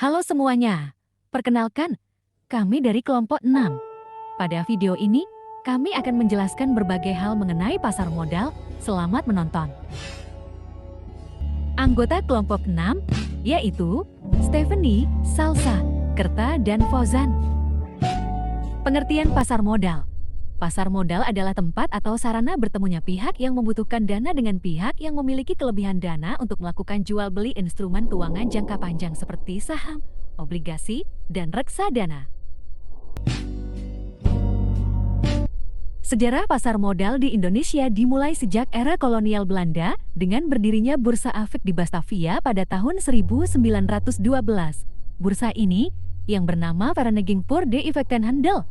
Halo semuanya, perkenalkan, kami dari kelompok 6. Pada video ini, kami akan menjelaskan berbagai hal mengenai pasar modal. Selamat menonton. Anggota kelompok 6, yaitu Stephanie, Salsa, Kerta, dan Fauzan. Pengertian pasar modal. Pasar modal adalah tempat atau sarana bertemunya pihak yang membutuhkan dana dengan pihak yang memiliki kelebihan dana untuk melakukan jual beli instrumen keuangan jangka panjang seperti saham, obligasi, dan reksadana. Sejarah pasar modal di Indonesia dimulai sejak era kolonial Belanda dengan berdirinya Bursa Efek di Batavia pada tahun 1912. Bursa ini, yang bernama Vereniging voor de Effectenhandel,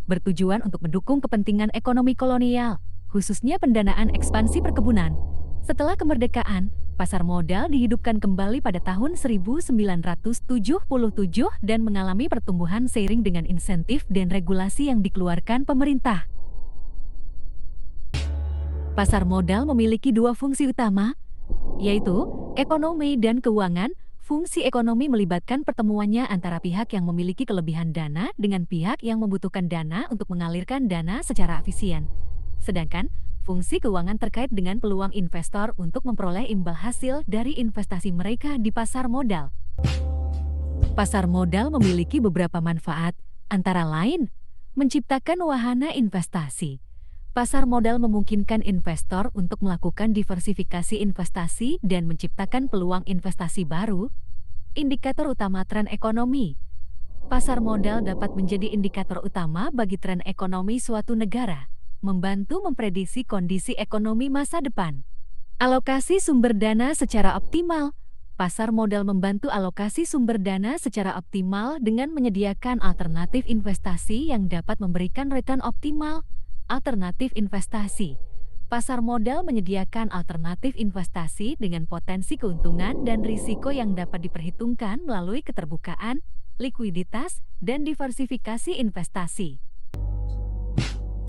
bertujuan untuk mendukung kepentingan ekonomi kolonial, khususnya pendanaan ekspansi perkebunan. Setelah kemerdekaan, pasar modal dihidupkan kembali pada tahun 1977 dan mengalami pertumbuhan seiring dengan insentif dan regulasi yang dikeluarkan pemerintah. Pasar modal memiliki dua fungsi utama, yaitu ekonomi dan keuangan. Fungsi ekonomi melibatkan pertemuannya antara pihak yang memiliki kelebihan dana dengan pihak yang membutuhkan dana untuk mengalirkan dana secara efisien. Sedangkan, fungsi keuangan terkait dengan peluang investor untuk memperoleh imbal hasil dari investasi mereka di pasar modal. Pasar modal memiliki beberapa manfaat, antara lain, menciptakan wahana investasi. Pasar modal memungkinkan investor untuk melakukan diversifikasi investasi dan menciptakan peluang investasi baru. Indikator utama tren ekonomi. Pasar modal dapat menjadi indikator utama bagi tren ekonomi suatu negara, membantu memprediksi kondisi ekonomi masa depan. Alokasi sumber dana secara optimal. Pasar modal membantu alokasi sumber dana secara optimal dengan menyediakan alternatif investasi yang dapat memberikan return optimal. Alternatif investasi. Pasar modal menyediakan alternatif investasi dengan potensi keuntungan dan risiko yang dapat diperhitungkan melalui keterbukaan, likuiditas, dan diversifikasi investasi.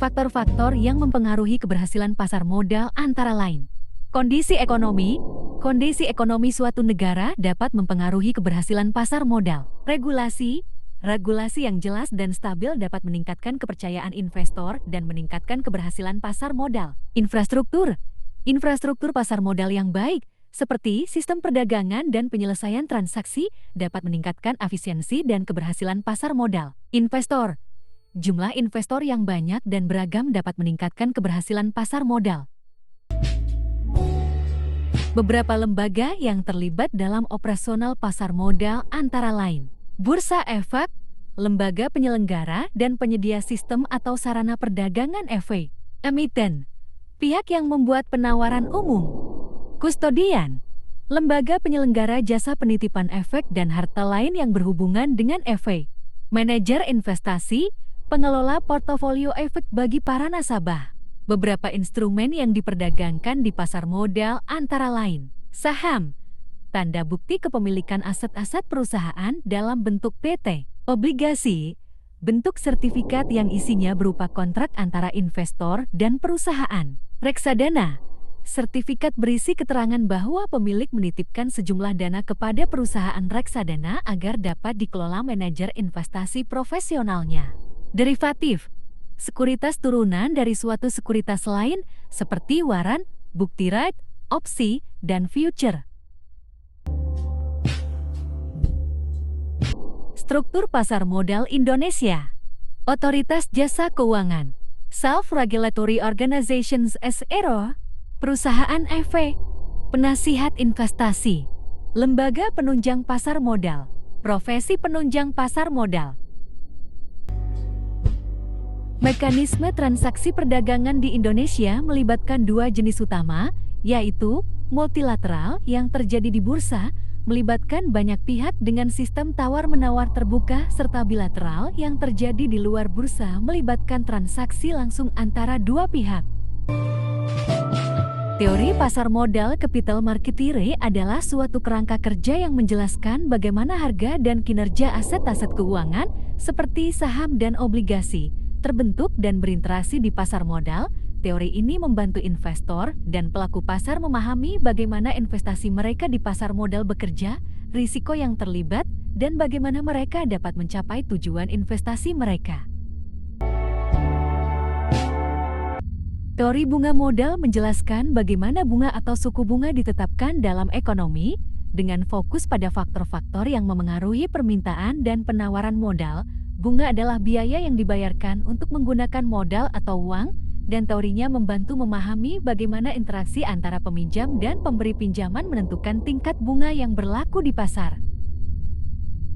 Faktor-faktor yang mempengaruhi keberhasilan pasar modal antara lain. Kondisi ekonomi. Kondisi ekonomi suatu negara dapat mempengaruhi keberhasilan pasar modal. Regulasi. Regulasi yang jelas dan stabil dapat meningkatkan kepercayaan investor dan meningkatkan keberhasilan pasar modal. Infrastruktur. Infrastruktur pasar modal yang baik, seperti sistem perdagangan dan penyelesaian transaksi, dapat meningkatkan efisiensi dan keberhasilan pasar modal. Investor. Jumlah investor yang banyak dan beragam dapat meningkatkan keberhasilan pasar modal. Beberapa lembaga yang terlibat dalam operasional pasar modal antara lain: Bursa Efek, lembaga penyelenggara dan penyedia sistem atau sarana perdagangan efek. Emiten, pihak yang membuat penawaran umum. Kustodian, lembaga penyelenggara jasa penitipan efek dan harta lain yang berhubungan dengan efek. Manajer investasi, pengelola portofolio efek bagi para nasabah. Beberapa instrumen yang diperdagangkan di pasar modal antara lain: saham, tanda bukti kepemilikan aset-aset perusahaan dalam bentuk PT. Obligasi, bentuk sertifikat yang isinya berupa kontrak antara investor dan perusahaan. Reksadana, sertifikat berisi keterangan bahwa pemilik menitipkan sejumlah dana kepada perusahaan reksadana agar dapat dikelola manajer investasi profesionalnya. Derivatif, sekuritas turunan dari suatu sekuritas lain seperti waran, bukti right, opsi, dan future. Struktur pasar modal Indonesia. Otoritas Jasa Keuangan, Self-Regulatory Organizations (SRO), Perusahaan efek, Penasihat Investasi, Lembaga Penunjang Pasar Modal, Profesi Penunjang Pasar Modal. Mekanisme transaksi perdagangan di Indonesia melibatkan dua jenis utama, yaitu multilateral yang terjadi di bursa, melibatkan banyak pihak dengan sistem tawar-menawar terbuka, serta bilateral yang terjadi di luar bursa melibatkan transaksi langsung antara dua pihak. Teori pasar modal capital market theory adalah suatu kerangka kerja yang menjelaskan bagaimana harga dan kinerja aset-aset keuangan seperti saham dan obligasi terbentuk dan berinteraksi di pasar modal. Teori ini membantu investor dan pelaku pasar memahami bagaimana investasi mereka di pasar modal bekerja, risiko yang terlibat, dan bagaimana mereka dapat mencapai tujuan investasi mereka. Teori bunga modal menjelaskan bagaimana bunga atau suku bunga ditetapkan dalam ekonomi dengan fokus pada faktor-faktor yang memengaruhi permintaan dan penawaran modal. Bunga adalah biaya yang dibayarkan untuk menggunakan modal atau uang, dan teorinya membantu memahami bagaimana interaksi antara peminjam dan pemberi pinjaman menentukan tingkat bunga yang berlaku di pasar.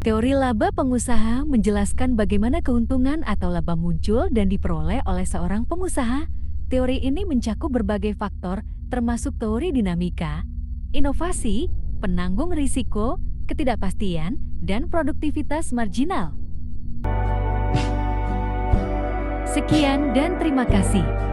Teori laba pengusaha menjelaskan bagaimana keuntungan atau laba muncul dan diperoleh oleh seorang pengusaha. Teori ini mencakup berbagai faktor, termasuk teori dinamika, inovasi, penanggung risiko, ketidakpastian, dan produktivitas marginal. Sekian dan terima kasih.